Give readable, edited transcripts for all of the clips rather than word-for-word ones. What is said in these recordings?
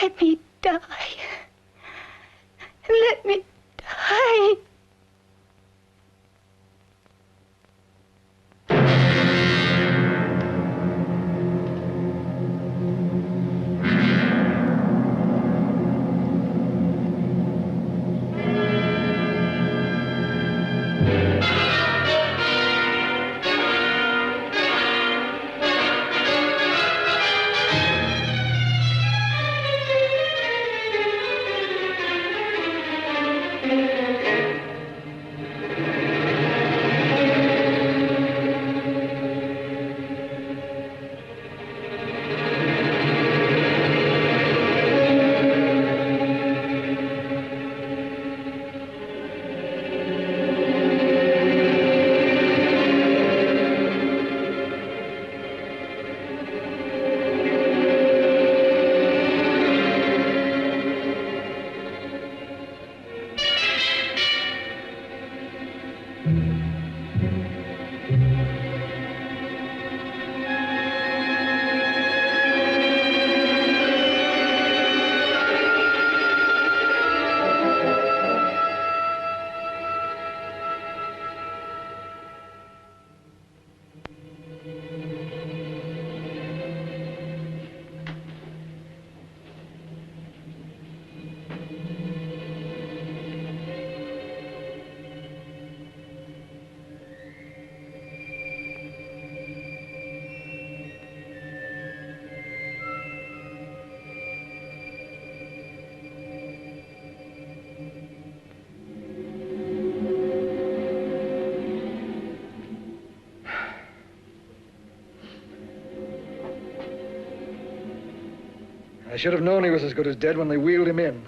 Let me die. Let me die. I should have known he was as good as dead when they wheeled him in.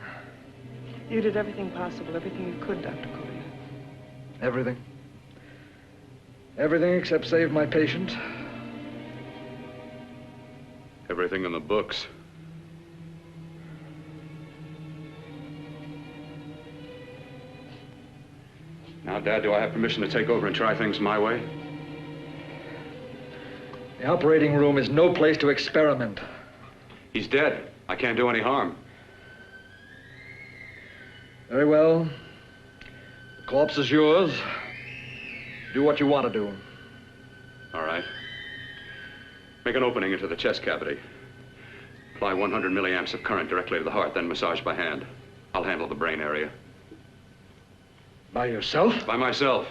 You did everything possible, everything you could, Dr. Cortner. Everything. Everything except save my patient. Everything in the books. Now, Dad, do I have permission to take over and try things my way? The operating room is no place to experiment. He's dead. I can't do any harm. Very well. The corpse is yours. Do what you want to do. All right. Make an opening into the chest cavity. Apply 100 milliamps of current directly to the heart, then massage by hand. I'll handle the brain area. By yourself? By myself.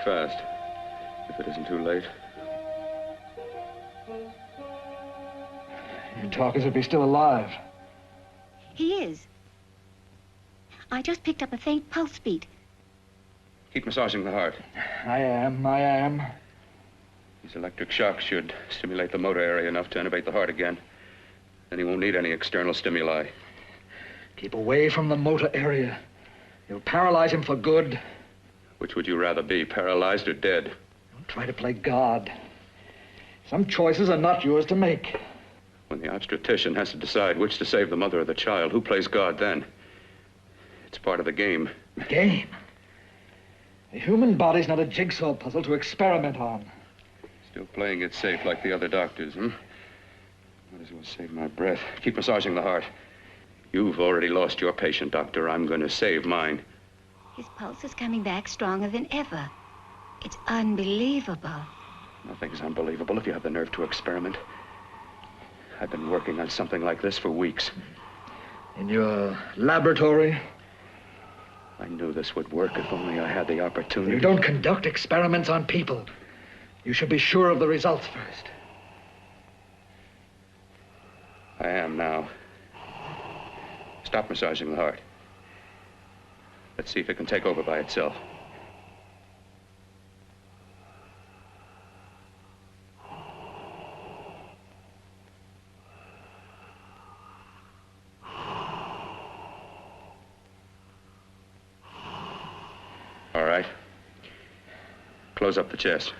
Fast, if it isn't too late. You talk as if he's still alive. He is. I just picked up a faint pulse beat. Keep massaging the heart. I am. These electric shocks should stimulate the motor area enough to innervate the heart again. Then he won't need any external stimuli. Keep away from the motor area. You'll paralyze him for good. Which would you rather be, paralyzed or dead? Don't try to play God. Some choices are not yours to make. When the obstetrician has to decide which to save the mother or the child, who plays God then? It's part of the game. Game? The human body's not a jigsaw puzzle to experiment on. Still playing it safe like the other doctors, hmm? Might as well save my breath. Keep massaging the heart. You've already lost your patient, Doctor. I'm going to save mine. His pulse is coming back stronger than ever. It's unbelievable. Nothing's unbelievable if you have the nerve to experiment. I've been working on something like this for weeks. In your laboratory? I knew this would work if only I had the opportunity. You don't conduct experiments on people. You should be sure of the results first. I am now. Stop massaging the heart. Let's see if it can take over by itself. All right. Close up the chest.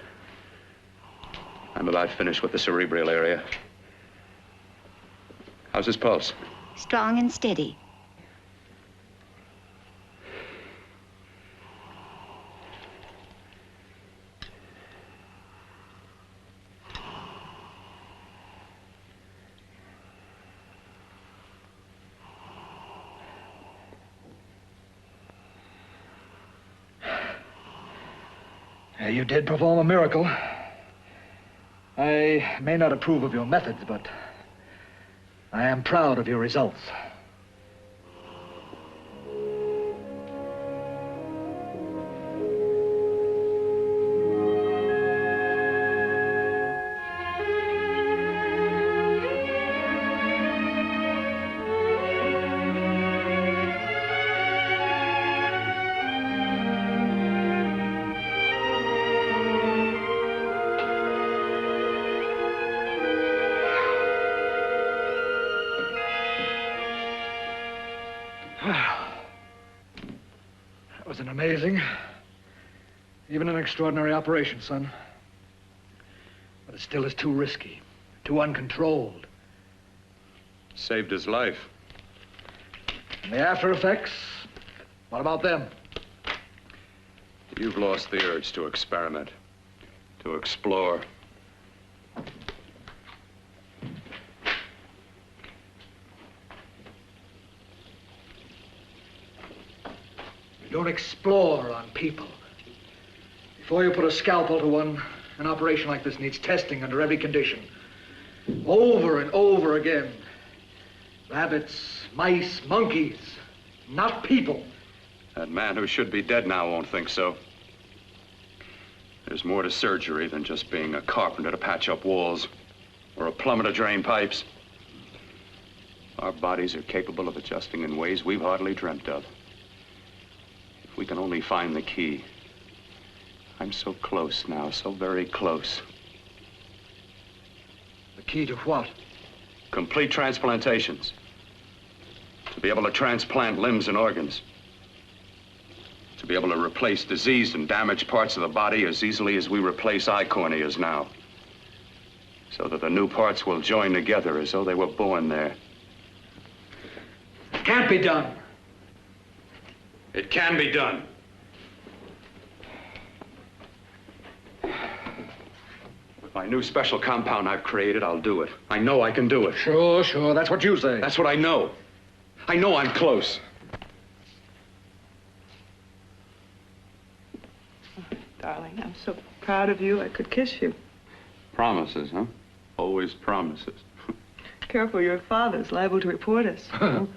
I'm about finished with the cerebral area. How's his pulse? Strong and steady. You did perform a miracle. I may not approve of your methods, but I am proud of your results. That was an amazing, even an extraordinary operation, son. But it still is too risky, too uncontrolled. Saved his life. And the after effects, what about them? You've lost the urge to experiment, to explore. You don't explore on people. Before you put a scalpel to one, an operation like this needs testing under every condition. Over and over again. Rabbits, mice, monkeys, not people. That man who should be dead now won't think so. There's more to surgery than just being a carpenter to patch up walls or a plumber to drain pipes. Our bodies are capable of adjusting in ways we've hardly dreamt of. If we can only find the key. I'm so close now, so very close. The key to what? Complete transplantations. To be able to transplant limbs and organs. To be able to replace diseased and damaged parts of the body as easily as we replace eye corneas now. So that the new parts will join together as though they were born there. It can't be done. It can be done. With my new special compound I've created, I'll do it. I know I can do it. Sure, sure. That's what you say. That's what I know. I know I'm close. Darling, I'm so proud of you, I could kiss you. Promises, huh? Always promises. Careful, your father's liable to report us. And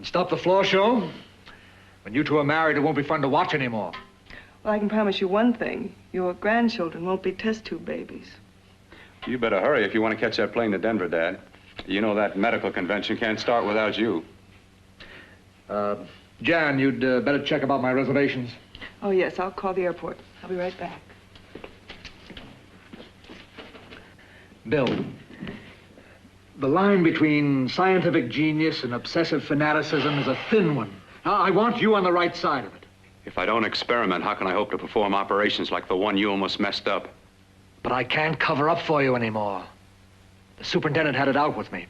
stop the floor show? When you two are married, it won't be fun to watch anymore. Well, I can promise you one thing. Your grandchildren won't be test tube babies. You better hurry if you want to catch that plane to Denver, Dad. You know that medical convention can't start without you. Jan, you'd better check about my reservations. Oh, yes, I'll call the airport. I'll be right back. Bill, the line between scientific genius and obsessive fanaticism is a thin one. I want you on the right side of it. If I don't experiment, how can I hope to perform operations like the one you almost messed up? But I can't cover up for you anymore. The superintendent had it out with me.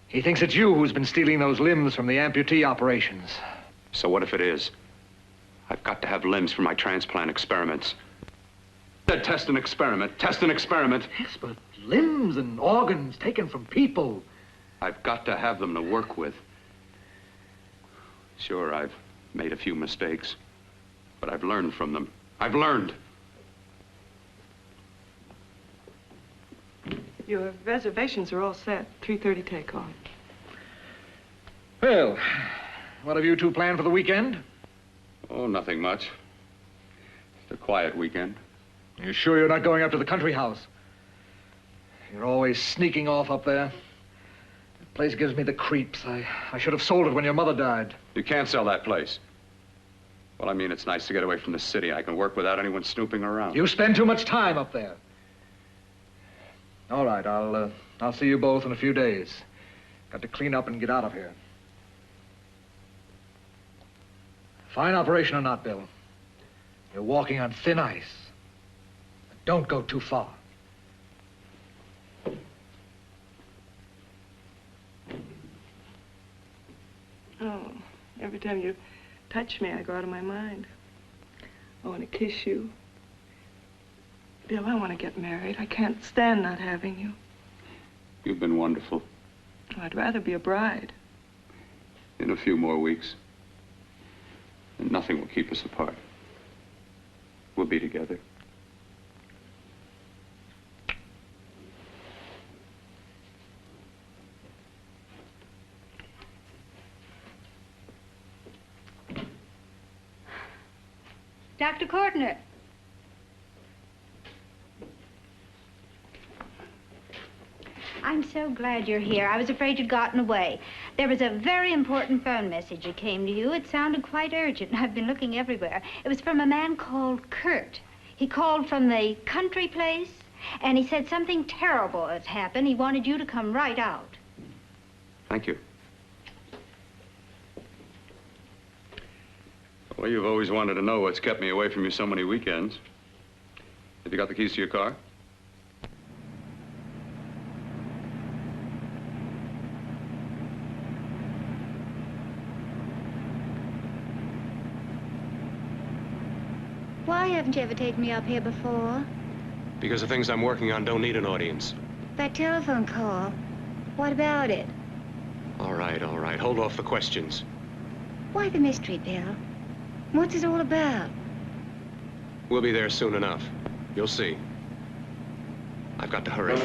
He thinks it's you who's been stealing those limbs from the amputee operations. So what if it is? I've got to have limbs for my transplant experiments. Test and experiment, test and experiment. Yes, but limbs and organs taken from people. I've got to have them to work with. Sure, I've made a few mistakes. But I've learned from them. I've learned. Your reservations are all set. 3:30 takeoff. Well, what have you two planned for the weekend? Oh, nothing much. Just a quiet weekend. Are you sure you're not going up to the country house? You're always sneaking off up there. The place gives me the creeps. I should have sold it when your mother died. You can't sell that place. Well, I mean, it's nice to get away from the city. I can work without anyone snooping around. You spend too much time up there. All right, I'll see you both in a few days. Got to clean up and get out of here. Fine operation or not, Bill. You're walking on thin ice. Don't go too far. Oh, every time you touch me, I go out of my mind. I want to kiss you. Bill, I want to get married. I can't stand not having you. You've been wonderful. Oh, I'd rather be a bride. In a few more weeks. And nothing will keep us apart. We'll be together. Dr. Cortner. I'm so glad you're here. I was afraid you'd gotten away. There was a very important phone message that came to you. It sounded quite urgent. I've been looking everywhere. It was from a man called Kurt. He called from the country place, and he said something terrible has happened. He wanted you to come right out. Thank you. Well, you've always wanted to know what's kept me away from you so many weekends. Have you got the keys to your car? Why haven't you ever taken me up here before? Because the things I'm working on don't need an audience. That telephone call, what about it? All right, all right. Hold off the questions. Why the mystery, Bill? What's it all about? We'll be there soon enough. You'll see. I've got to hurry.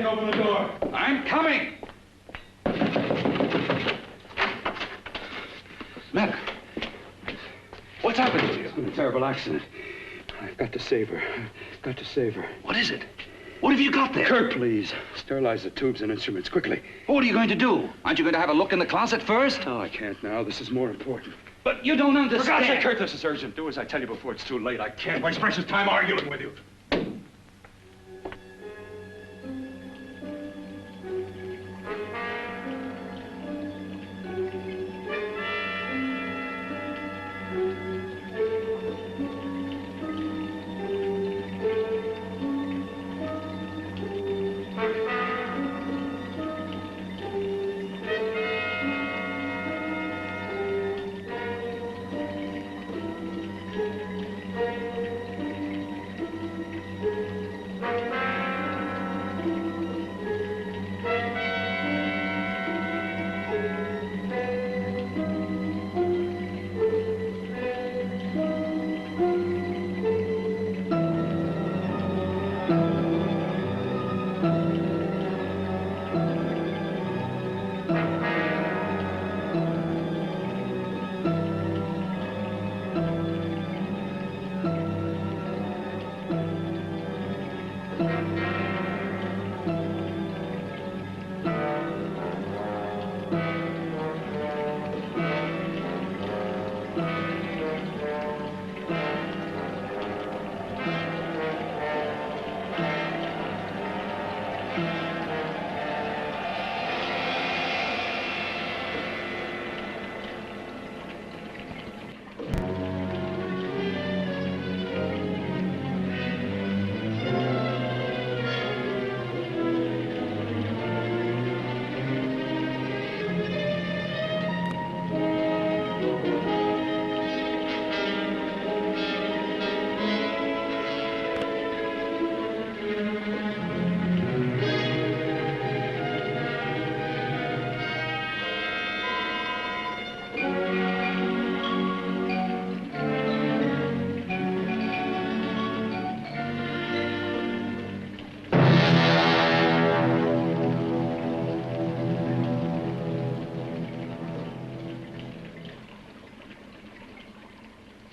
open the door. I'm coming! Mac, what's happened to you? It's been a terrible accident. I've got to save her. Got to save her. What is it? What have you got there? Kirk, please. Sterilize the tubes and instruments, quickly. What are you going to do? Aren't you going to have a look in the closet first? No, I can't now. This is more important. But you don't understand. For God's sake, Kirk, this is urgent. Do as I tell you before it's too late. I can't waste precious time arguing with you.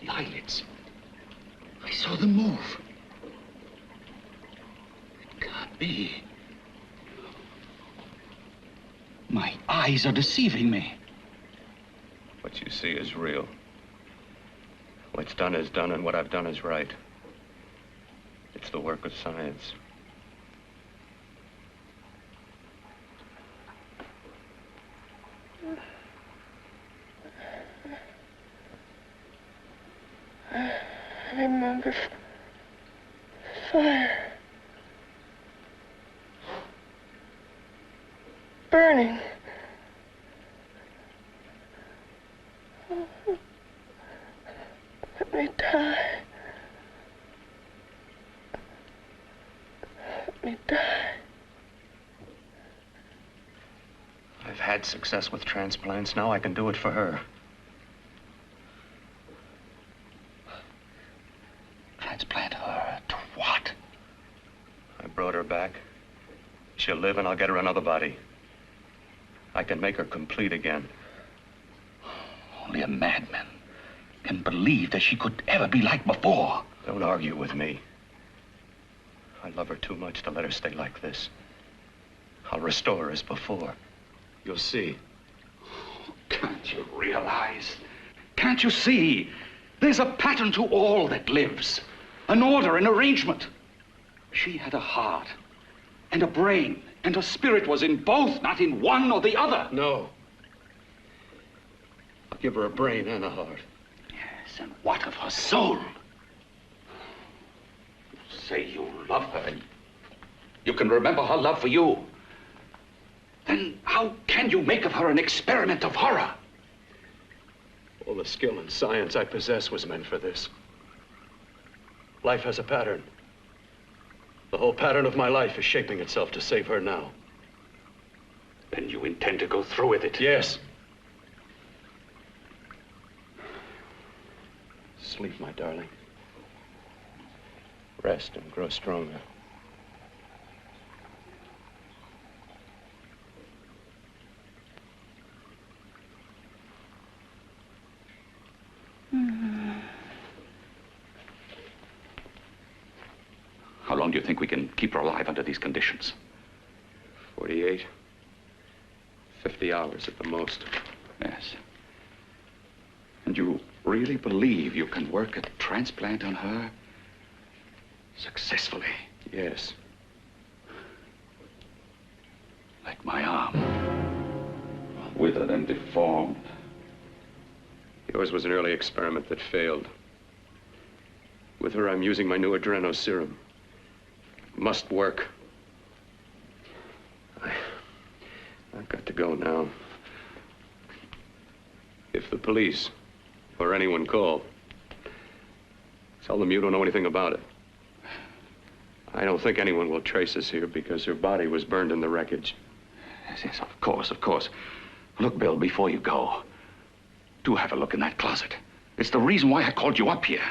Eyelids. I saw them move. It can't be. My eyes are deceiving me. What you see is real. What's done is done, and what I've done is right. It's the work of science. I remember fire. Burning. Let me die. Let me die. I've had success with transplants. Now I can do it for her. Transplant her to what? I brought her back. She'll live, and I'll get her another body. I can make her complete again. Only a madman can believe that she could ever be like before. Don't argue with me. I love her too much to let her stay like this. I'll restore her as before. You'll see. Can't you realize? Can't you see? There's a pattern to all that lives. An order, an arrangement. She had a heart and a brain, and her spirit was in both, not in one or the other. No. I'll give her a brain and a heart. Yes, and what of her soul? You say you love her, and you can remember her love for you. Then how can you make of her an experiment of horror? All the skill and science I possess was meant for this. Life has a pattern. The whole pattern of my life is shaping itself to save her now. Then you intend to go through with it? Yes. Sleep, my darling. Rest and grow stronger. long do you think we can keep her alive under these conditions? 48. 50 hours at the most. Yes. And you really believe you can work a transplant on her successfully? Yes. Like my arm. Withered and deformed. Yours was an early experiment that failed. With her, I'm using my new adreno serum. It must work. I've got to go now. If the police or anyone call, tell them you don't know anything about it. I don't think anyone will trace us here because her body was burned in the wreckage. Yes, yes, of course, of course. Look, Bill, before you go, do have a look in that closet. It's the reason why I called you up here.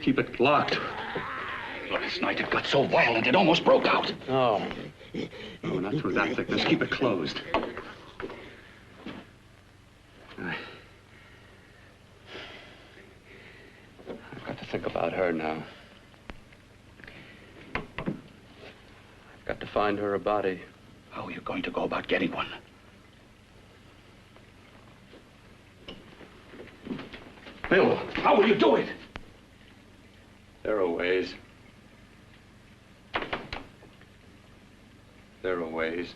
Keep it locked. Last night it got so violent it almost broke out. Oh. No, not through that thickness. Keep it closed. I've got to think about her now. I've got to find her a body. How are you going to go about getting one? Bill, how will you do it? There are ways. There are ways.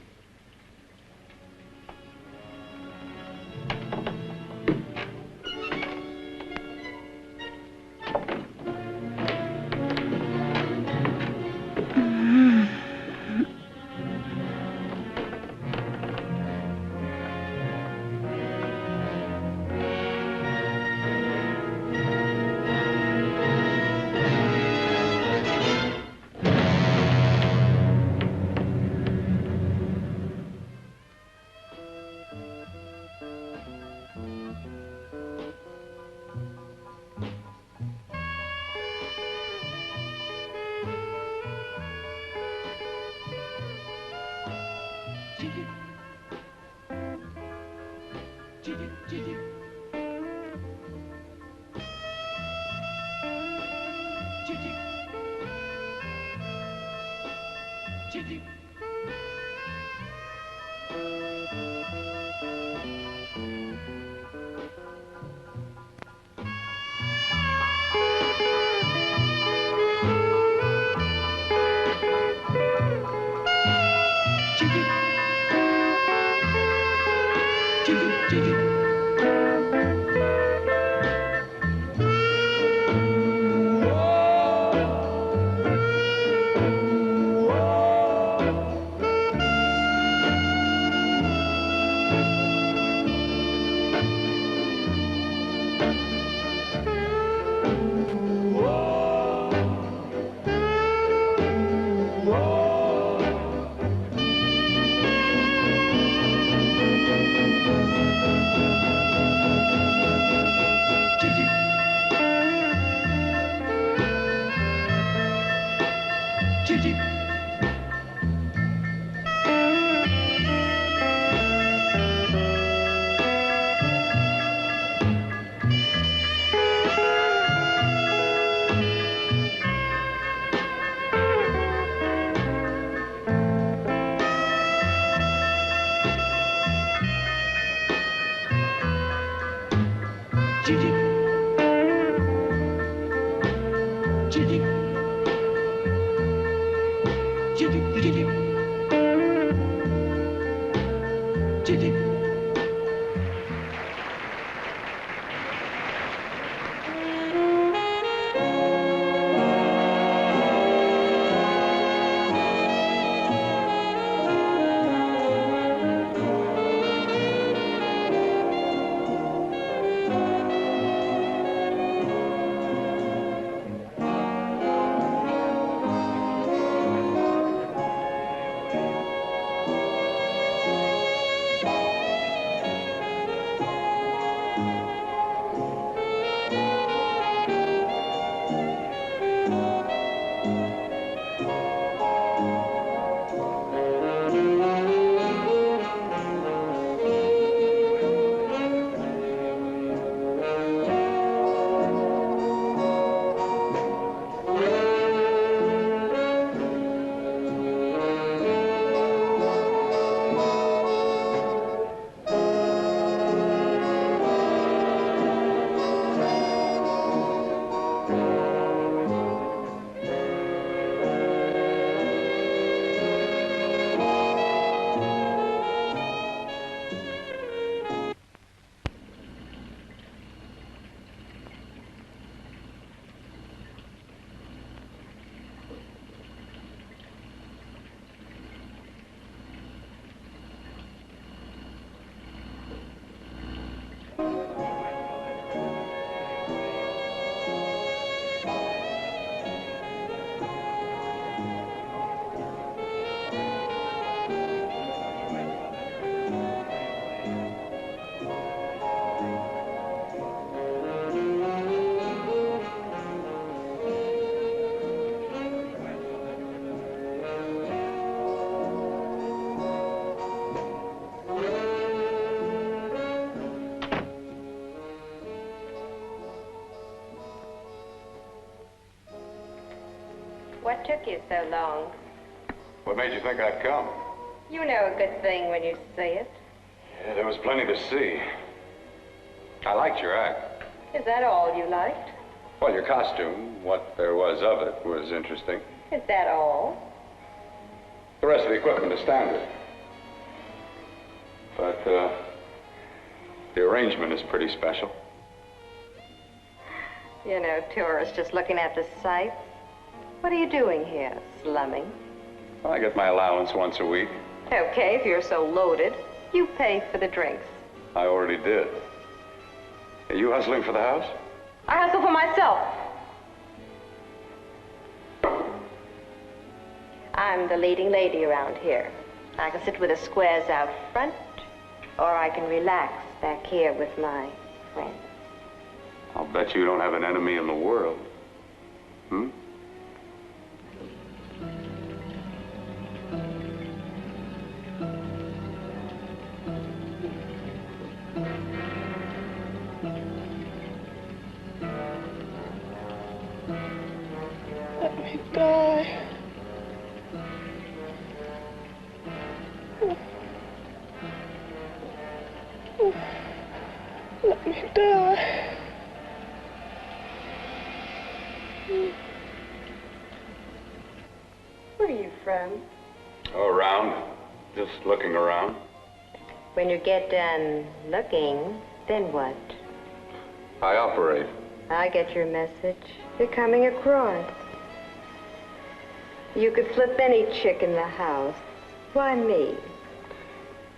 What took you so long? What made you think I'd come? You know a good thing when you see it. Yeah, there was plenty to see. I liked your act. Is that all you liked? Well, your costume, what there was of it, was interesting. Is that all? The rest of the equipment is standard. But, the arrangement is pretty special. You know, tourists just looking at the sights. What are you doing here? Slumming? Well, I get my allowance once a week. Okay, if you're so loaded, you pay for the drinks. I already did. Are you hustling for the house? I hustle for myself. I'm the leading lady around here. I can sit with the squares out front, or I can relax back here with my friends. I'll bet you don't have an enemy in the world. Hmm? Let me die. Let me die. Where are you from? Oh, around. Just looking around. When you get done looking, then what? I operate. I get your message. You're coming across. You could flip any chick in the house. Why me?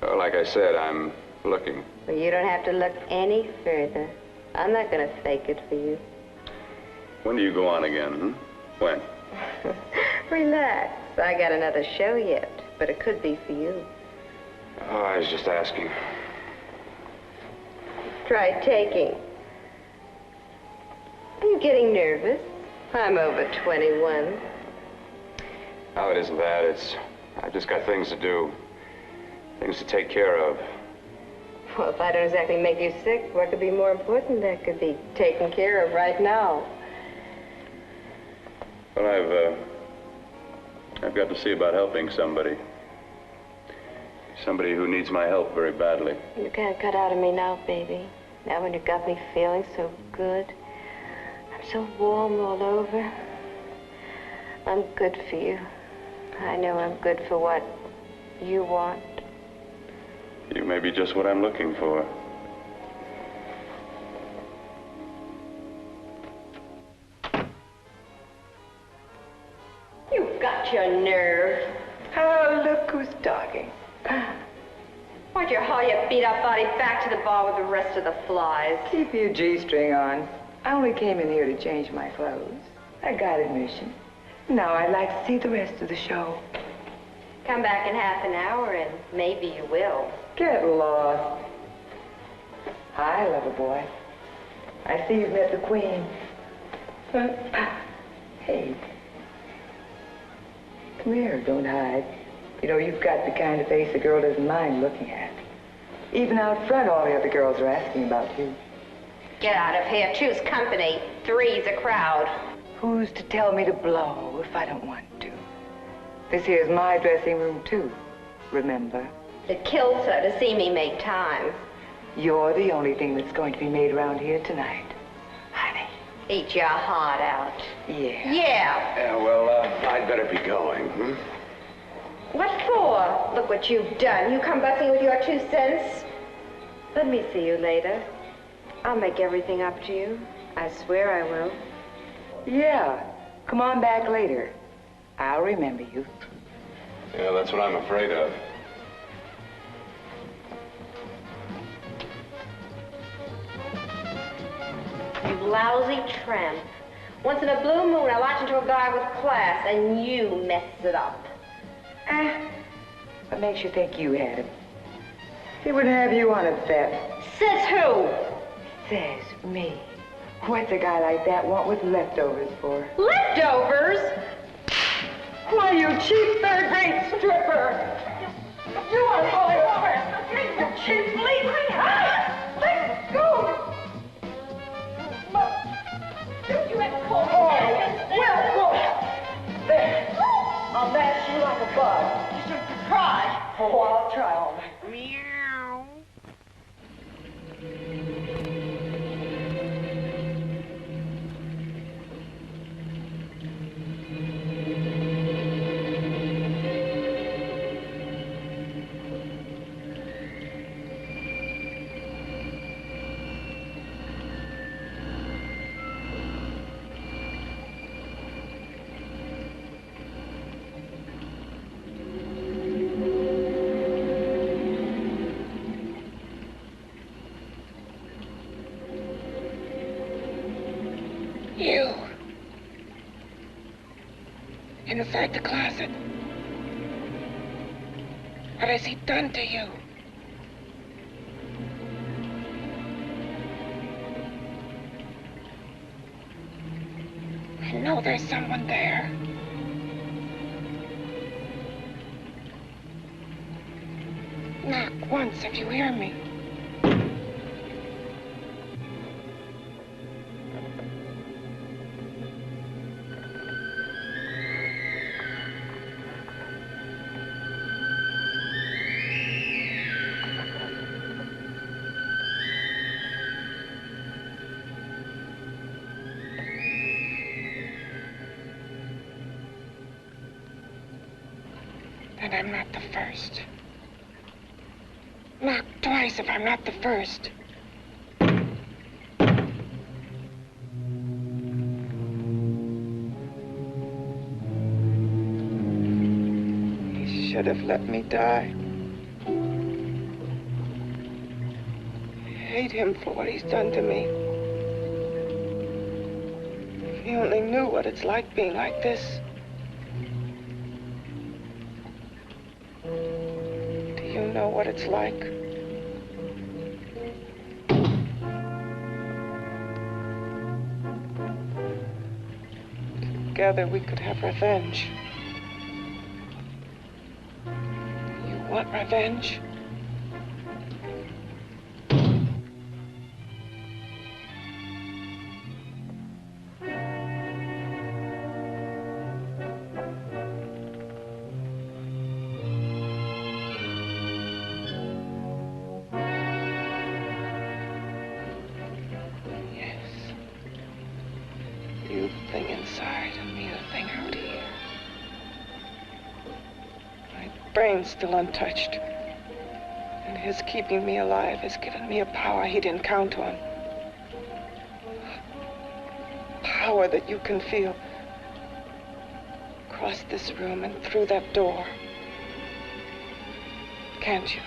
Oh, like I said, I'm looking. Well, you don't have to look any further. I'm not going to fake it for you. When do you go on again, hmm? When? Relax. I got another show yet, but it could be for you. Oh, I was just asking. Try taking. Are you getting nervous? I'm over 21. No, it isn't that. I've just got things to do. Things to take care of. Well, if I don't exactly make you sick, what could be more important that could be taken care of right now? Well, I've got to see about helping somebody. Somebody who needs my help very badly. You can't cut out of me now, baby. Now when you got me feeling so good. I'm so warm all over. I'm good for you. I know I'm good for what you want. You may be just what I'm looking for. You've got your nerve. Oh, look who's talking. Why'd you haul your beat-up body back to the bar with the rest of the flies? Keep your G-string on. I only came in here to change my clothes. I got admission. Now I'd like to see the rest of the show. Come back in half an hour and maybe you will. Get lost. Hi, lover boy. I see you've met the queen. Hey. Come here, don't hide. You know, you've got the kind of face a girl doesn't mind looking at. Even out front, all the other girls are asking about you. Get out of here. Choose company. Three's a crowd. Who's to tell me to blow if I don't want to? This here's my dressing room, too. Remember? It kills her to see me make time. You're the only thing that's going to be made around here tonight. Honey. Eat your heart out. Yeah. Yeah. Yeah, well, I'd better be going, hmm? What for? Look what you've done. You come busting with your 2 cents. Let me see you later. I'll make everything up to you. I swear I will. Yeah. Come on back later. I'll remember you. Yeah, that's what I'm afraid of. You lousy tramp. Once in a blue moon, I latch into a guy with class, and you mess it up. What makes you think you had him? He wouldn't have you on a bet. Says who? Says me. What's a guy like that want with leftovers for? Leftovers? Why, you cheap third-rate stripper! You are falling over! You cheap leaving! Let go! You have to call me. Well, there. God. You shouldn't cry. Oh, I'll try all right. Meow. You. Inside the closet. What has he done to you? I know there's someone there. Knock once if you hear me. And I'm not the first. Knock twice if I'm not the first. He should have let me die. I hate him for what he's done to me. If he only knew what it's like being like this. You know what it's like. Together we could have revenge. You want revenge? You the thing inside and me the thing out here. My brain's still untouched. And his keeping me alive has given me a power he didn't count on. Power that you can feel across this room and through that door. Can't you?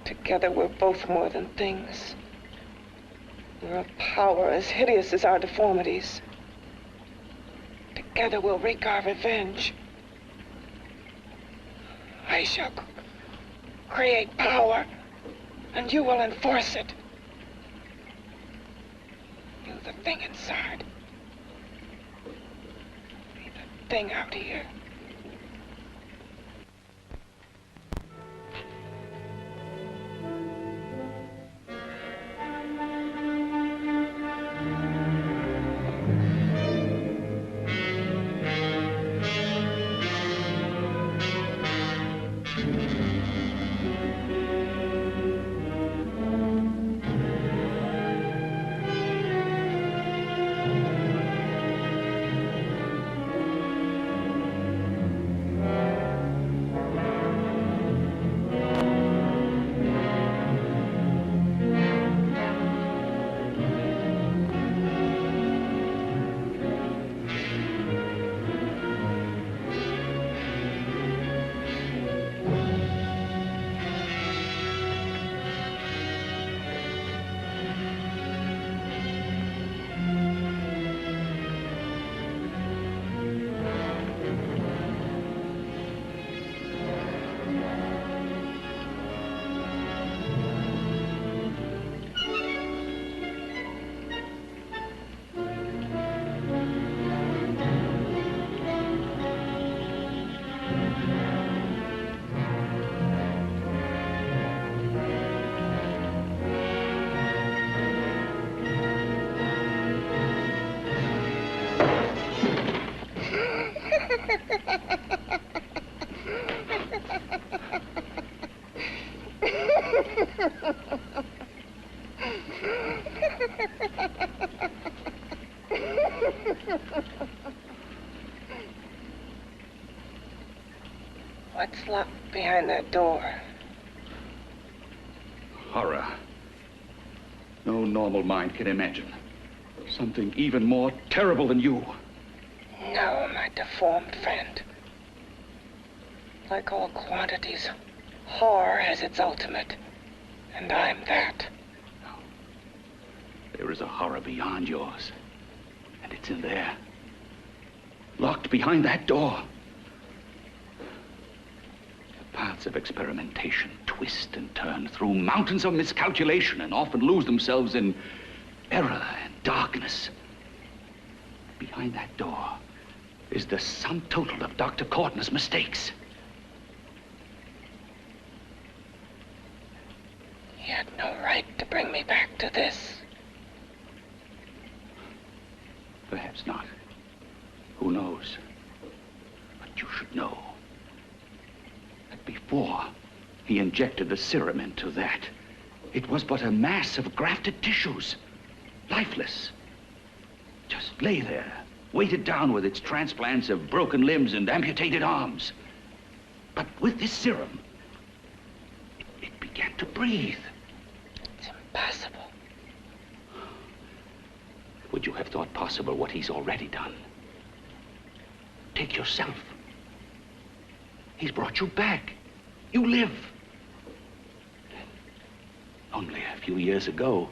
Together we're both more than things. We're a power as hideous as our deformities. Together we'll wreak our revenge. I shall create power, and you will enforce it. You the thing inside. Me the thing out here. What's locked behind that door? Horror. No normal mind can imagine. Something even more terrible than you. No, my deformed friend. Like all quantities, horror has its ultimate. And I'm that. There is a horror beyond yours. And it's in there. Locked behind that door. The paths of experimentation twist and turn through mountains of miscalculation and often lose themselves in error and darkness. Behind that door is the sum total of Dr. Cortner's mistakes. He had no right to bring me back to this. Perhaps not. Who knows? But you should know that before he injected the serum into that, it was but a mass of grafted tissues, lifeless. Just lay there, weighted down with its transplants of broken limbs and amputated arms. But with this serum, it began to breathe. It's impossible. Would you have thought possible what he's already done? Take yourself. He's brought you back. You live. Only a few years ago,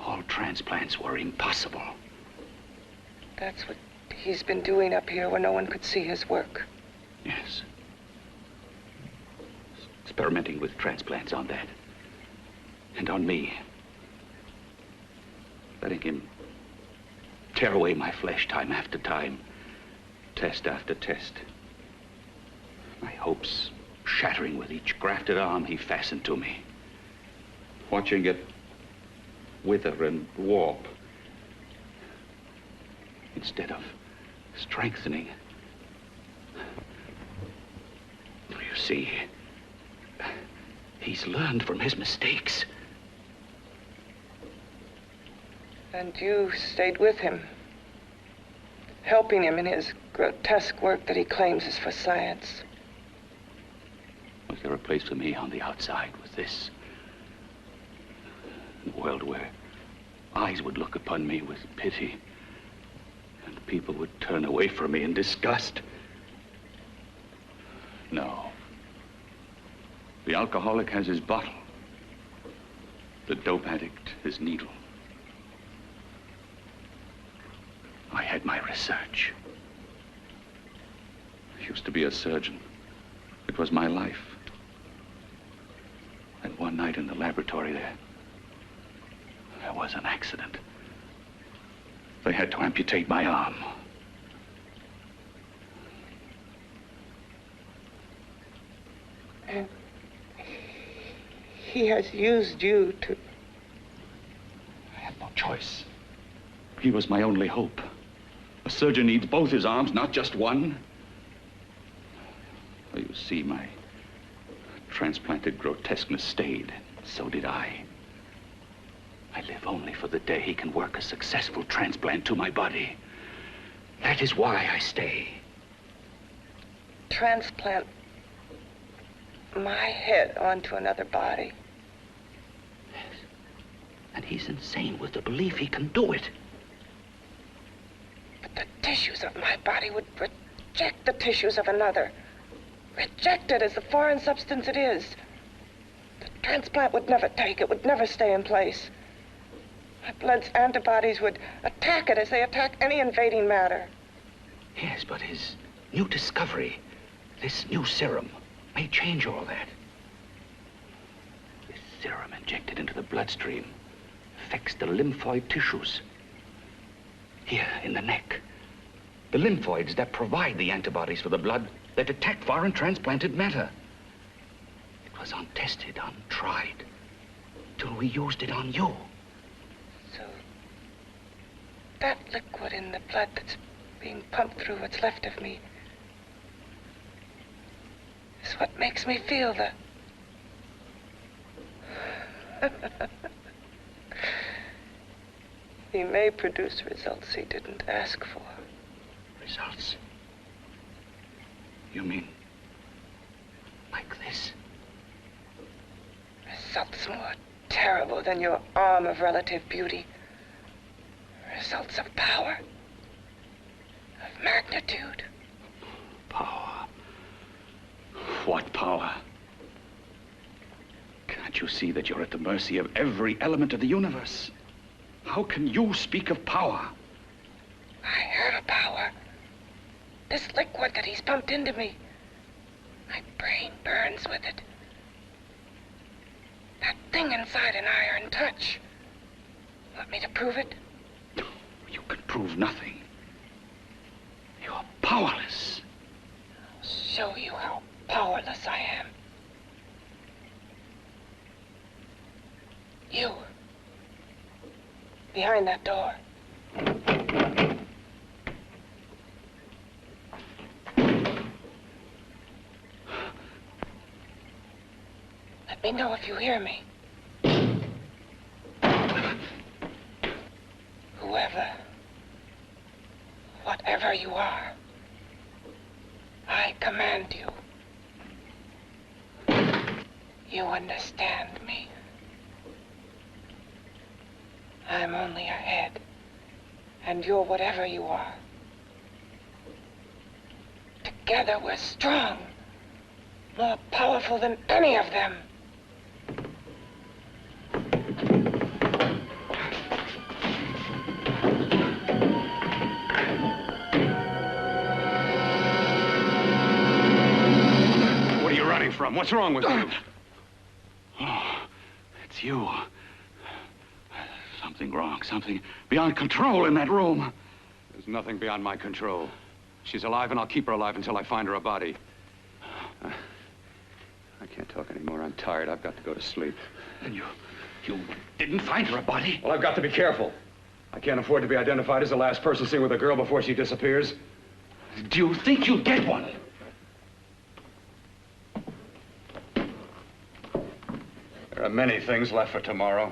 all transplants were impossible. That's what he's been doing up here where no one could see his work. Yes. Experimenting with transplants on that. And on me. Letting him tear away my flesh time after time, test after test. My hopes shattering with each grafted arm he fastened to me. Watching it wither and warp instead of strengthening. You see, he's learned from his mistakes. And you stayed with him, helping him in his grotesque work that he claims is for science. Was there a place for me on the outside with this? A world where eyes would look upon me with pity and people would turn away from me in disgust? No. The alcoholic has his bottle. The dope addict his needle. I had my research. I used to be a surgeon. It was my life. And one night in the laboratory there was an accident. They had to amputate my arm. And he has used you to... I had no choice. He was my only hope. A surgeon needs both his arms, not just one. Well, you see, my transplanted grotesqueness stayed. So did I. I live only for the day he can work a successful transplant to my body. That is why I stay. Transplant my head onto another body. Yes. And he's insane with the belief he can do it. But the tissues of my body would reject the tissues of another. Reject it as the foreign substance it is. The transplant would never take it, would never stay in place. My blood's antibodies would attack it as they attack any invading matter. Yes, but his new discovery, this new serum, may change all that. This serum injected into the bloodstream affects the lymphoid tissues. Here, in the neck. The lymphoids that provide the antibodies for the blood that attack foreign transplanted matter. It was untested, untried, till we used it on you. So, that liquid in the blood that's being pumped through what's left of me, is what makes me feel the... He may produce results he didn't ask for. Results? You mean like this? Results more terrible than your arm of relative beauty. Results of power, of magnitude. Power? What power? Can't you see that you're at the mercy of every element of the universe? How can you speak of power? I heard of power. This liquid that he's pumped into me. My brain burns with it. That thing inside an iron touch. Want me to prove it? You can prove nothing. You're powerless. I'll show you how powerless I am. You. Behind that door. Let me know if you hear me. Whoever, whatever you are, I command you. You understand me. I'm only a head, and you're whatever you are. Together we're strong, more powerful than any of them. What are you running from? What's wrong with you? Oh, it's you. Something wrong, something beyond control in that room. There's nothing beyond my control. She's alive, and I'll keep her alive until I find her a body. I can't talk anymore. I'm tired. I've got to go to sleep. And you didn't find her a body? Well, I've got to be careful. I can't afford to be identified as the last person seen with a girl before she disappears. Do you think you'll get one? There are many things left for tomorrow.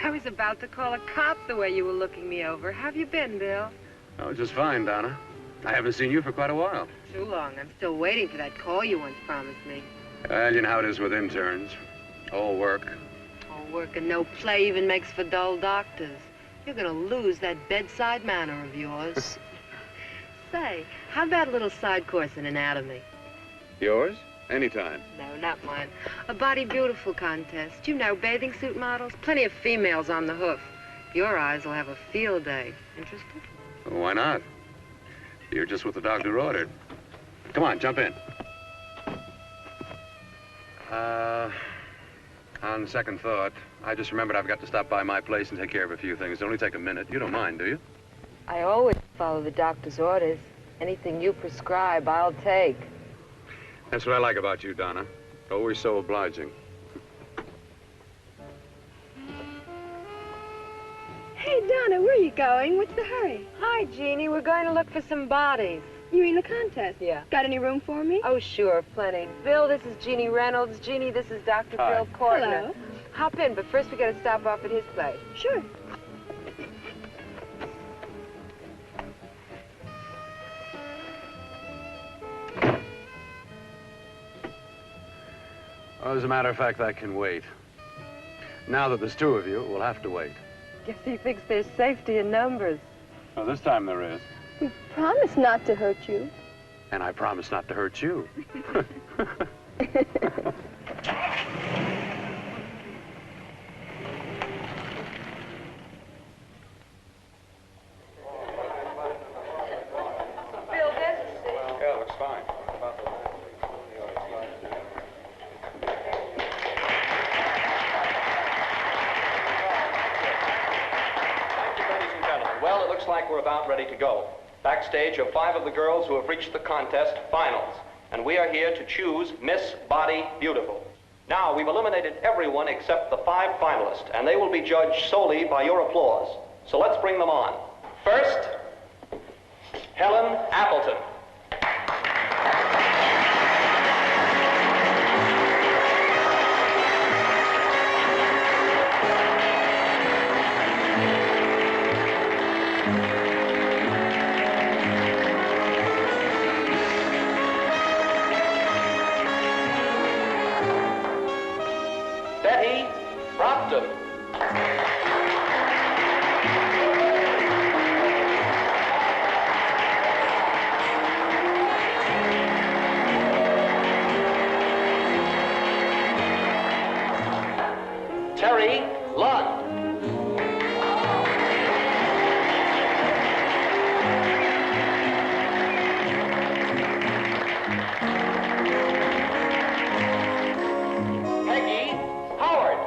I was about to call a cop the way you were looking me over. How have you been, Bill? Oh, just fine, Donna. I haven't seen you for quite a while. Too long. I'm still waiting for that call you once promised me. Well, you know how it is with interns. All work. All work and no play even makes for dull doctors. You're gonna lose that bedside manner of yours. Say, how about a little side course in anatomy? Yours? Anytime. No, not mine. A Body Beautiful contest. You know, bathing suit models. Plenty of females on the hoof. Your eyes will have a field day. Interested? Well, why not? You're just what the doctor ordered. Come on, jump in. On second thought, I just remembered I've got to stop by my place and take care of a few things. It'll only take a minute. You don't mind, do you? I always follow the doctor's orders. Anything you prescribe, I'll take. That's what I like about you, Donna. Always so obliging. Hey, Donna, where are you going? What's the hurry? Hi, Jeannie. We're going to look for some bodies. You mean the contest? Yeah. Got any room for me? Oh, sure, plenty. Bill, this is Jeannie Reynolds. Jeannie, this is Dr. Hi. Bill Cortner. Hello. Hop in, but first we got to stop off at his place. Sure. Well, as a matter of fact, that can wait. Now that there's two of you, we'll have to wait. Guess he thinks there's safety in numbers. Well, this time there is. We promised not to hurt you. And I promise not to hurt you. Yeah, looks fine. Well, it looks like we're about ready to go. Backstage are 5 of the girls who have reached the contest finals, and we are here to choose Miss Body Beautiful. Now, we've eliminated everyone except the 5 finalists, and they will be judged solely by your applause. So let's bring them on. First, Helen Appleton. Betty Brockton. Terry Lund. Peggy Howard.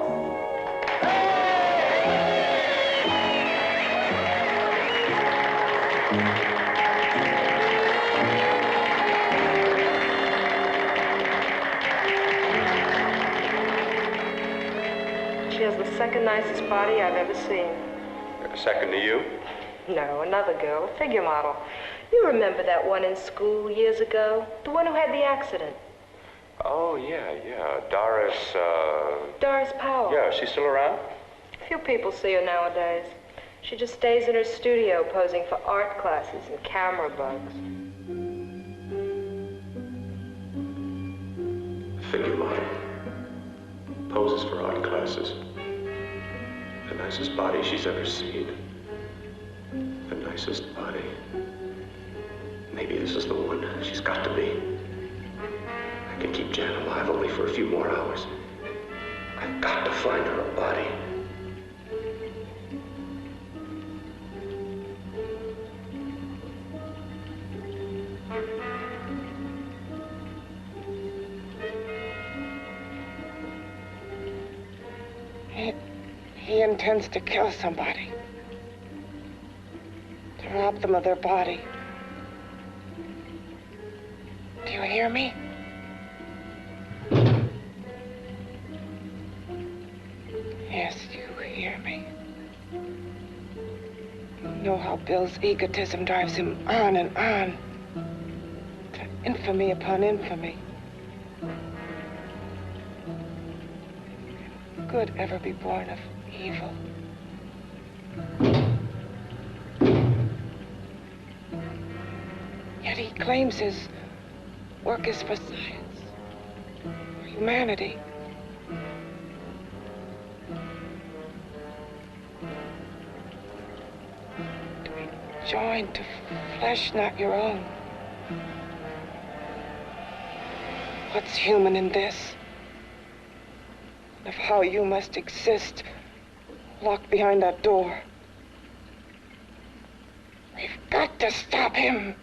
She has the second nicest body I've ever seen. Second to you? No, another girl, a figure model. You remember that one in school years ago? The one who had the accident. Oh, yeah. Doris, Doris Powell. Yeah, she's still around? Few people see her nowadays. She just stays in her studio posing for art classes and camera bugs. Figure model. Poses for art classes. The nicest body she's ever seen. The nicest body. Maybe this is the one. She's got to be. I can keep Jan alive only for a few more hours. I've got to find her a body. He intends to kill somebody. To rob them of their body. Do you hear me? Yes, you hear me. You know how Bill's egotism drives him on and on. To infamy upon infamy. Can good ever be born of evil? Yet he claims his work is for science, for humanity. To be joined to flesh not your own. What's human in this? Of how you must exist, locked behind that door. We've got to stop him.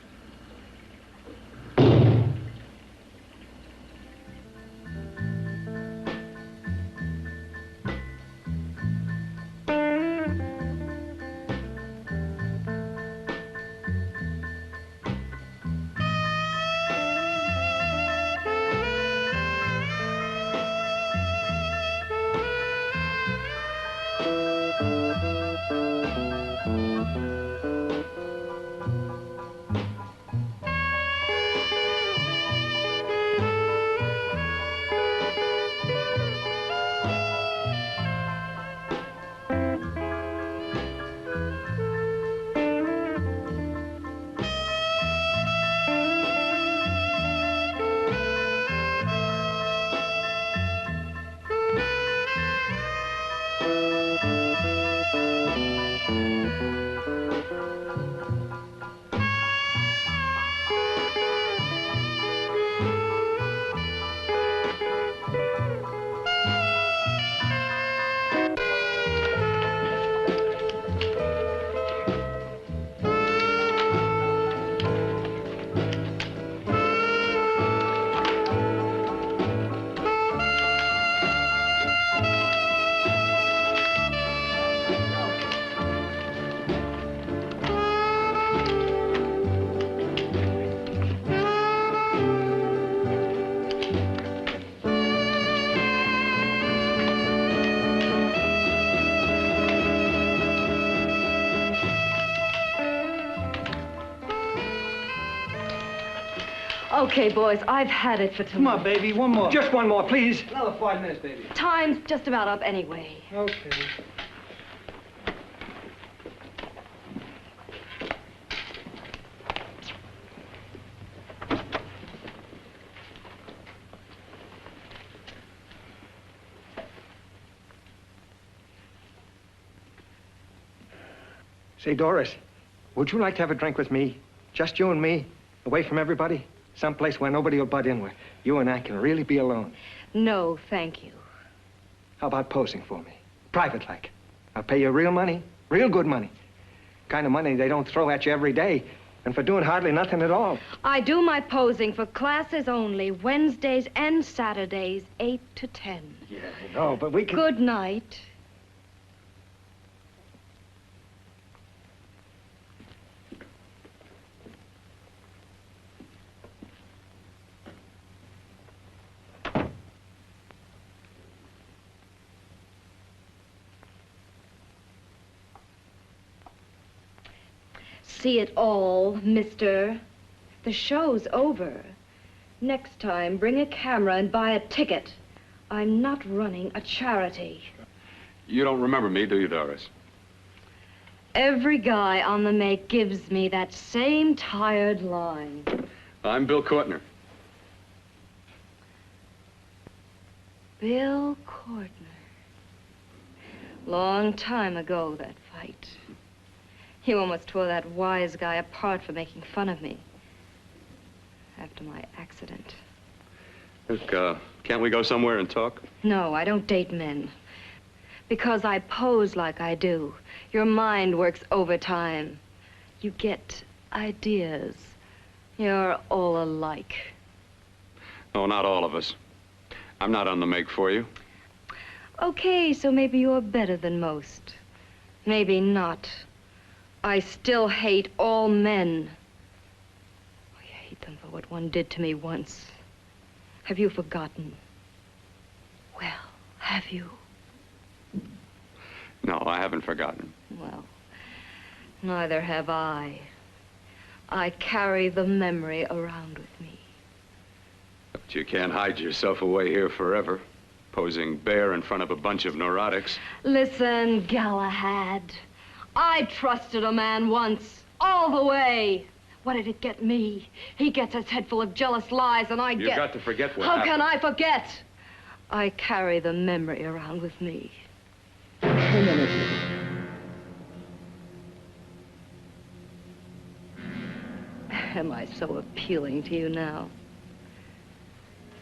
Okay, boys, I've had it for tonight. Come on, baby, one more. Just one more, please. Another 5 minutes, baby. Time's just about up anyway. Okay. Say, Doris, would you like to have a drink with me? Just you and me, away from everybody? Someplace where nobody will butt in, where you and I can really be alone. No, thank you. How about posing for me? Private like. I'll pay you real money, real good money. Kind of money they don't throw at you every day, and for doing hardly nothing at all. I do my posing for classes only, Wednesdays and Saturdays, 8 to 10. Yeah, I know, but we can... Good night. See it all, mister. The show's over. Next time, bring a camera and buy a ticket. I'm not running a charity. You don't remember me, do you, Doris? Every guy on the make gives me that same tired line. I'm Bill Cortner. Bill Cortner. Long time ago, that fight. You almost tore that wise guy apart for making fun of me. After my accident. Look, can't we go somewhere and talk? No, I don't date men. Because I pose like I do. Your mind works overtime. You get ideas. You're all alike. Oh, not all of us. I'm not on the make for you. Okay, so maybe you're better than most. Maybe not. I still hate all men. I hate them for what one did to me once. Have you forgotten? Well, have you? No, I haven't forgotten. Well, neither have I. I carry the memory around with me. But you can't hide yourself away here forever, posing bare in front of a bunch of neurotics. Listen, Galahad. I trusted a man once, all the way. What did it get me? He gets his head full of jealous lies, and I get... You've got to forget what How happened. can I forget? I carry the memory around with me. Am I so appealing to you now?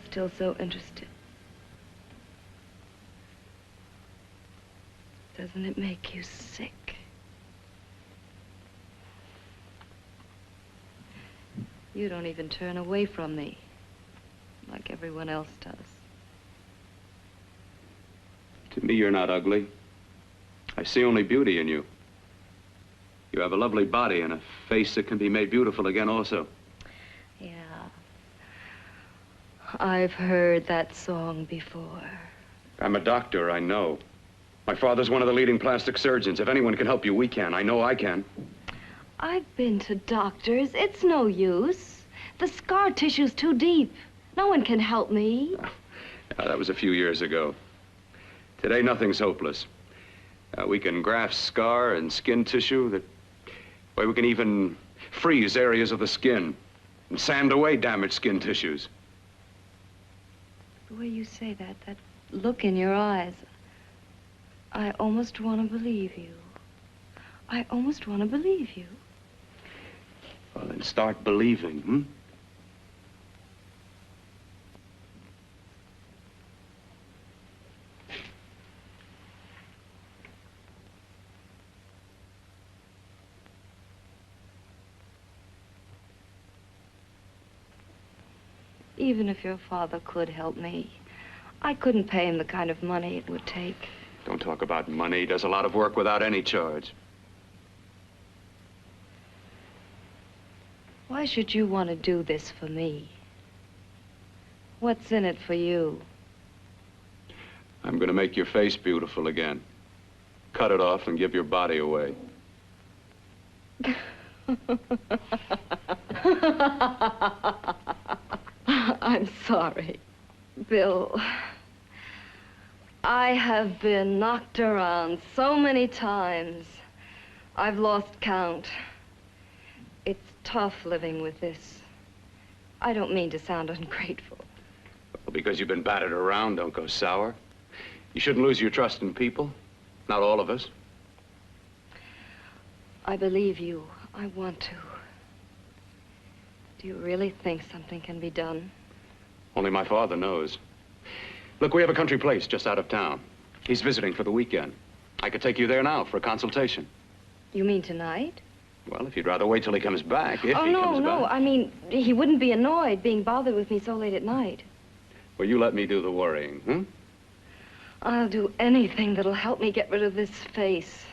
Still so interested? Doesn't it make you sick? You don't even turn away from me, like everyone else does. To me, you're not ugly. I see only beauty in you. You have a lovely body and a face that can be made beautiful again also. Yeah. I've heard that song before. I'm a doctor, I know. My father's one of the leading plastic surgeons. If anyone can help you, we can. I know I can. I've been to doctors. It's no use. The scar tissue's too deep. No one can help me. That was a few years ago. Today, nothing's hopeless. We can graft scar and skin tissue that... Well, we can even freeze areas of the skin and sand away damaged skin tissues. The way you say that look in your eyes, I almost want to believe you. I almost want to believe you. Well, then start believing, hmm? Even if your father could help me, I couldn't pay him the kind of money it would take. Don't talk about money. He does a lot of work without any charge. Why should you want to do this for me? What's in it for you? I'm going to make your face beautiful again. Cut it off and give your body away. sorry. Bill, I have been knocked around so many times. I've lost count. It's tough living with this. I don't mean to sound ungrateful. Well, because you've been battered around, don't go sour. You shouldn't lose your trust in people. Not all of us. I believe you. I want to. Do you really think something can be done? Only my father knows. Look, we have a country place just out of town. He's visiting for the weekend. I could take you there now for a consultation. You mean tonight? Well, if you'd rather wait till he comes back, if he comes no. back. I mean, he wouldn't be annoyed being bothered with me so late at night. Well, you let me do the worrying, hmm? I'll do anything that'll help me get rid of this face.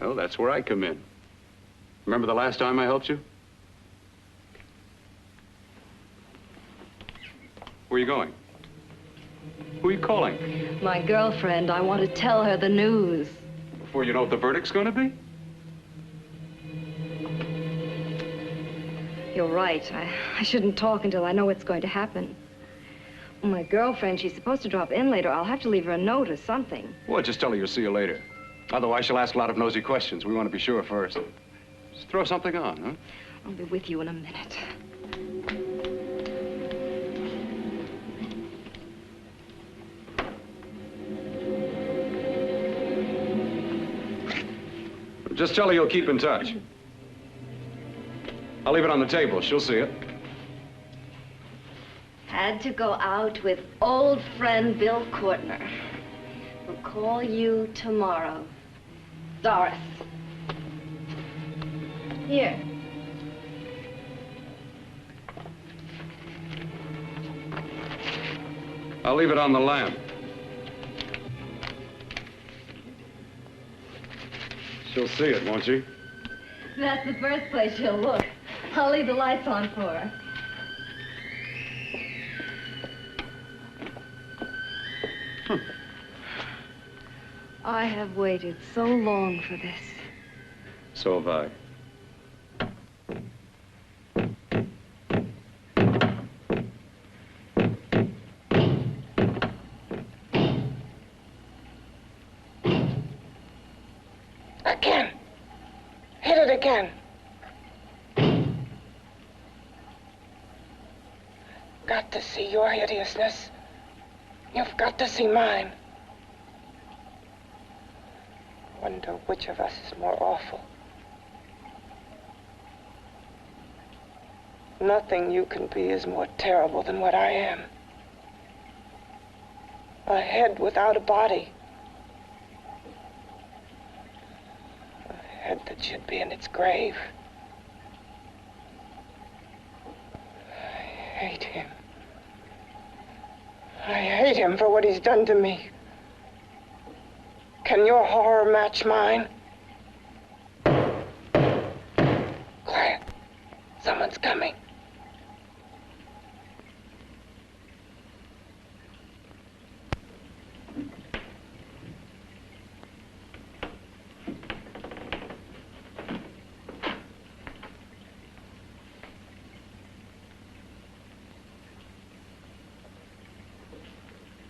Well, that's where I come in. Remember the last time I helped you? Where are you going? Who are you calling? My girlfriend. I want to tell her the news. Before you know what the verdict's going to be? You're right. I shouldn't talk until I know what's going to happen. My girlfriend, she's supposed to drop in later. I'll have to leave her a note or something. Well, just tell her you'll see you later. Otherwise, she'll ask a lot of nosy questions. We want to be sure first. Just throw something on, huh? I'll be with you in a minute. Just tell her you'll keep in touch. I'll leave it on the table. She'll see it. Had to go out with old friend Bill Cortner. We'll call you tomorrow. Doris. Here. I'll leave it on the lamp. She'll see it, won't she? That's the first place she'll look. I'll leave the lights on for her. I have waited so long for this. So have I. Again. Hit it again. Got to see your hideousness. You've got to see mine. Wonder which of us is more awful. Nothing you can be is more terrible than what I am. A head without a body. A head that should be in its grave. I hate him. I hate him for what he's done to me. Can your horror match mine? Quiet. Someone's coming.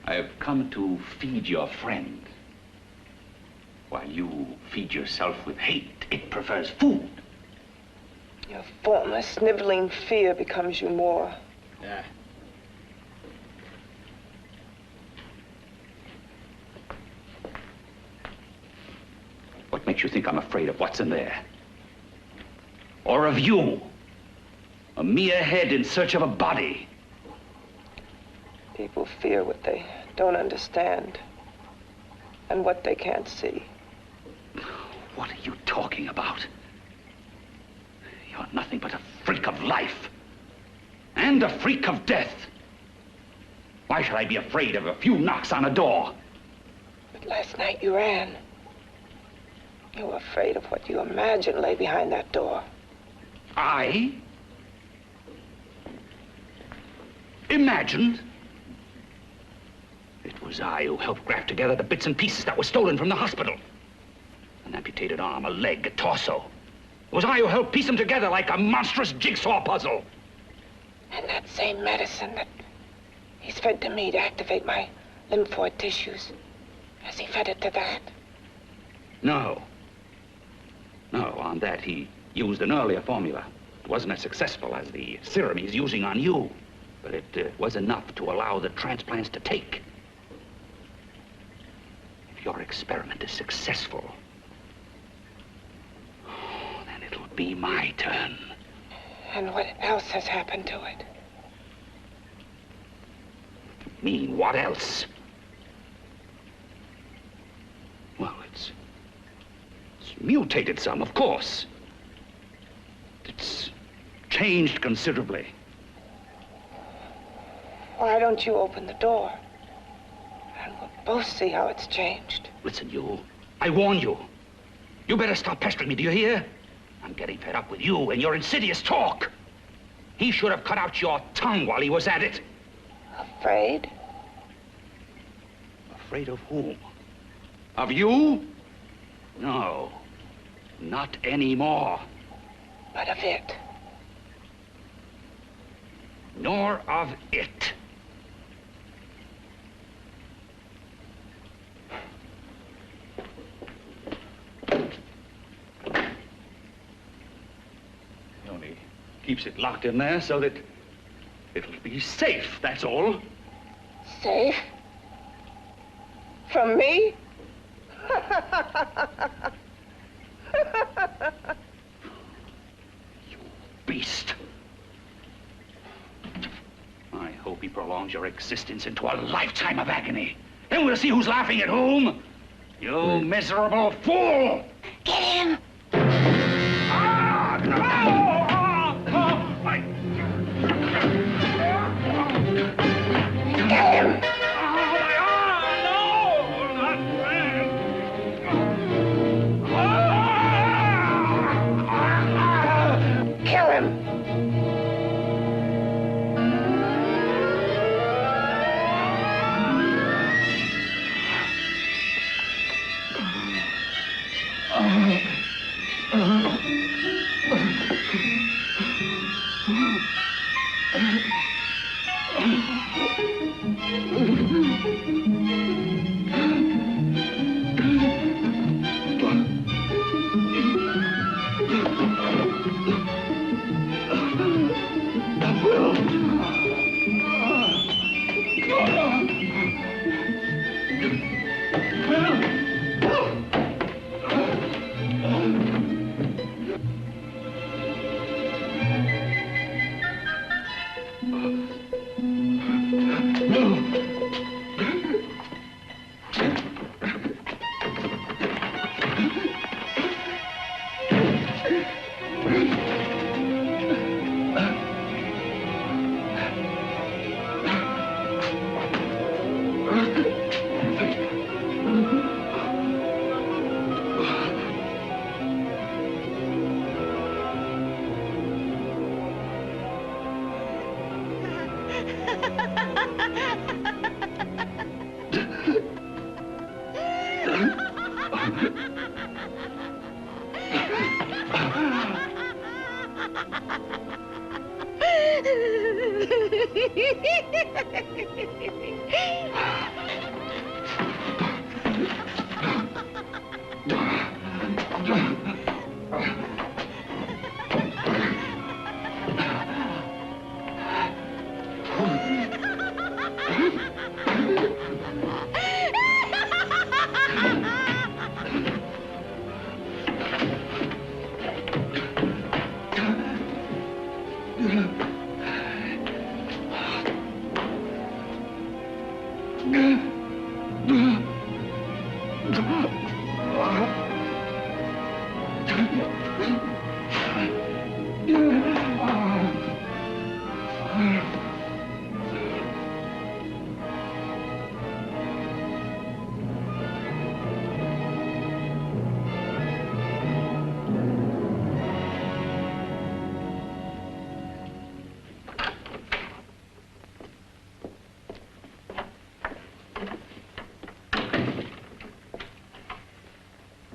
I have come to feed your friend. While you feed yourself with hate, it prefers food. Your former sniveling fear becomes you more. Yeah. What makes you think I'm afraid of what's in there? Or of you? A mere head in search of a body. People fear what they don't understand and what they can't see. What are you talking about? You're nothing but a freak of life. And a freak of death. Why should I be afraid of a few knocks on a door? But last night you ran. You were afraid of what you imagined lay behind that door. I? Imagined? It was I who helped graft together the bits and pieces that were stolen from the hospital. An amputated arm, a leg, a torso. It was I who helped piece them together like a monstrous jigsaw puzzle. And that same medicine that he's fed to me to activate my lymphoid tissues. Has he fed it to that? No. No, on that he used an earlier formula. It wasn't as successful as the serum he's using on you, but it was enough to allow the transplants to take. If your experiment is successful, then it'll be my turn. And what else has happened to it? Mean what else? Well, it's mutated some, of course. It's changed considerably. Why don't you open the door? And we'll both see how it's changed. Listen, you. I warn you. You better stop pestering me, do you hear? I'm getting fed up with you and your insidious talk. He should have cut out your tongue while he was at it. Afraid? Afraid of whom? Of you? No, not anymore. But of it? Nor of it. He only keeps it locked in there so that it'll be safe, that's all. Safe? From me? You beast. I hope he prolongs your existence into a lifetime of agony. Then we'll see who's laughing at whom. You miserable fool! Get him! Ah, no! Get him! Kill him!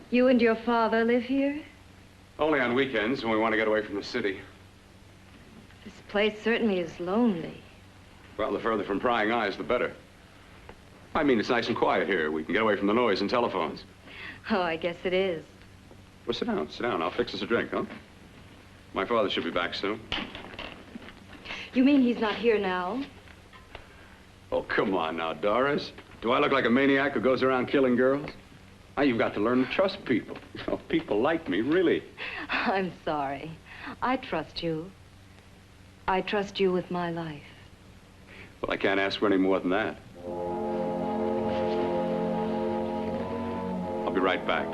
You and your father live here? Only on weekends when we want to get away from the city. This place certainly is lonely. Well, the further from prying eyes, the better. I mean, it's nice and quiet here. We can get away from the noise and telephones. Oh, I guess it is. Well, sit down, sit down. I'll fix us a drink, huh? My father should be back soon. You mean he's not here now? Oh, come on now, Doris. Do I look like a maniac who goes around killing girls? Now, you've got to learn to trust people. You know, people like me, really. I'm sorry. I trust you. I trust you with my life. Well, I can't ask for any more than that. I'll be right back.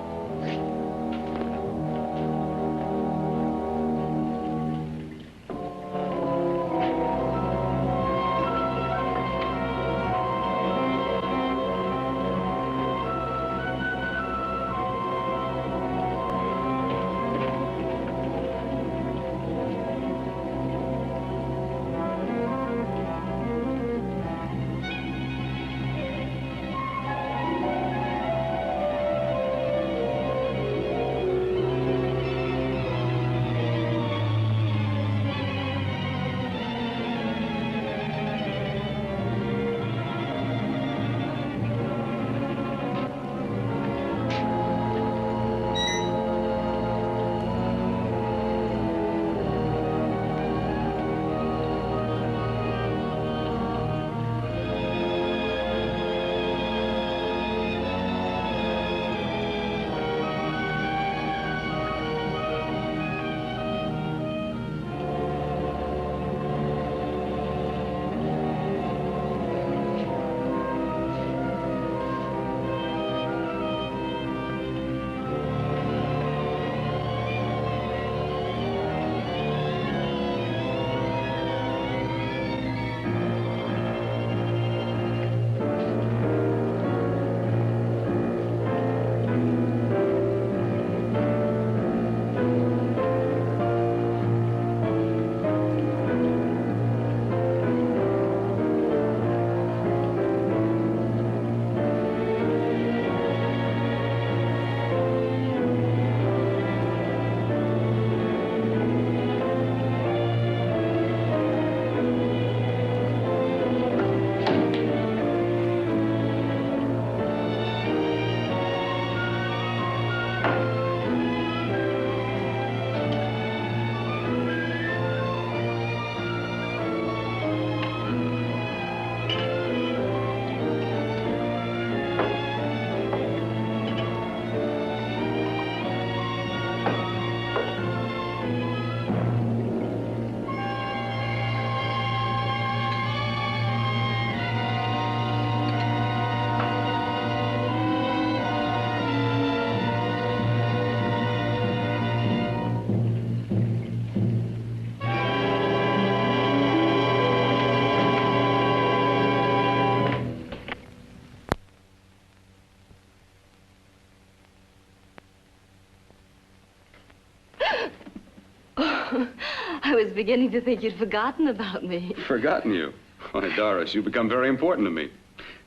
I was beginning to think you'd forgotten about me. Forgotten you? Why, Doris, you've become very important to me.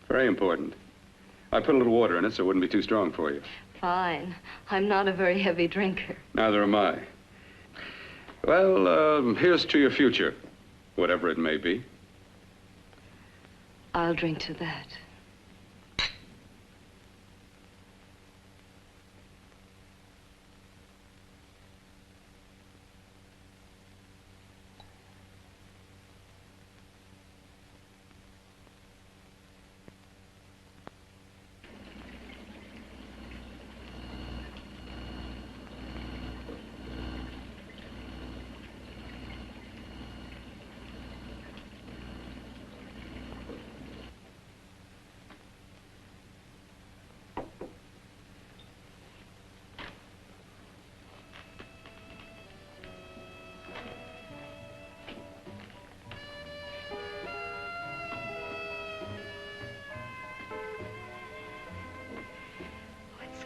Very important. I put a little water in it so it wouldn't be too strong for you. Fine. I'm not a very heavy drinker. Neither am I. Well, here's to your future, whatever it may be. I'll drink to that.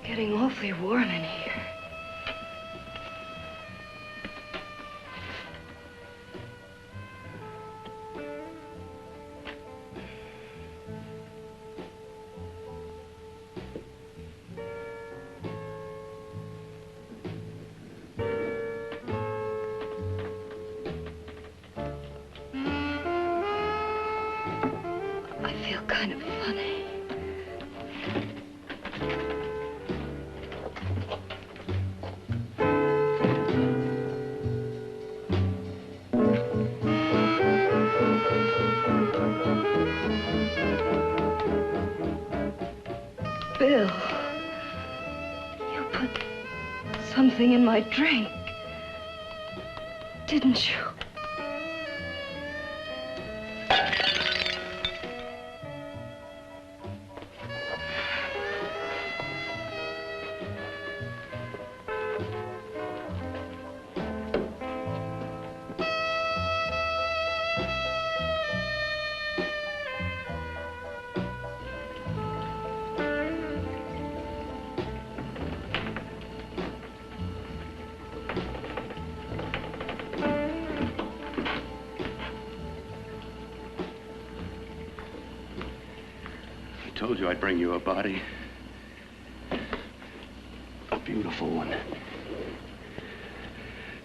Getting awfully warm in here. kind of funny. Bill, you put something in my drink, didn't you? I told you I'd bring you a body. A beautiful one.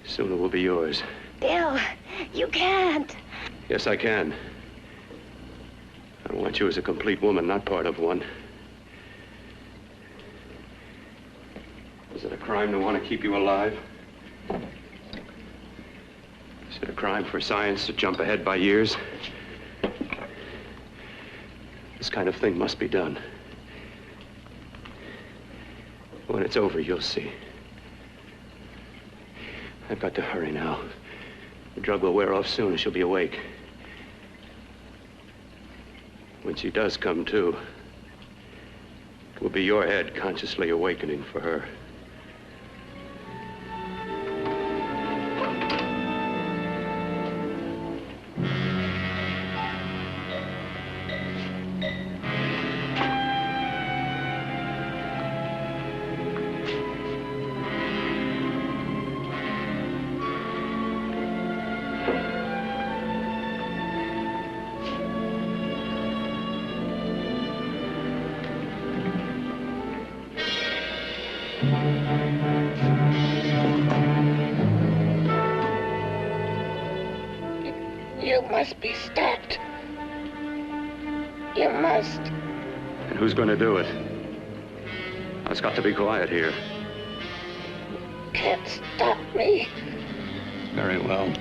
Soon it will be yours. Bill, you can't. Yes, I can. I want you as a complete woman, not part of one. Is it a crime to want to keep you alive? Is it a crime for science to jump ahead by years? This kind of thing must be done. When it's over, you'll see. I've got to hurry now. The drug will wear off soon and she'll be awake. When she does come to, it will be your head consciously awakening for her. You must be stopped. You must. And who's going to do it? It's got to be quiet here. Can't stop me. Very well.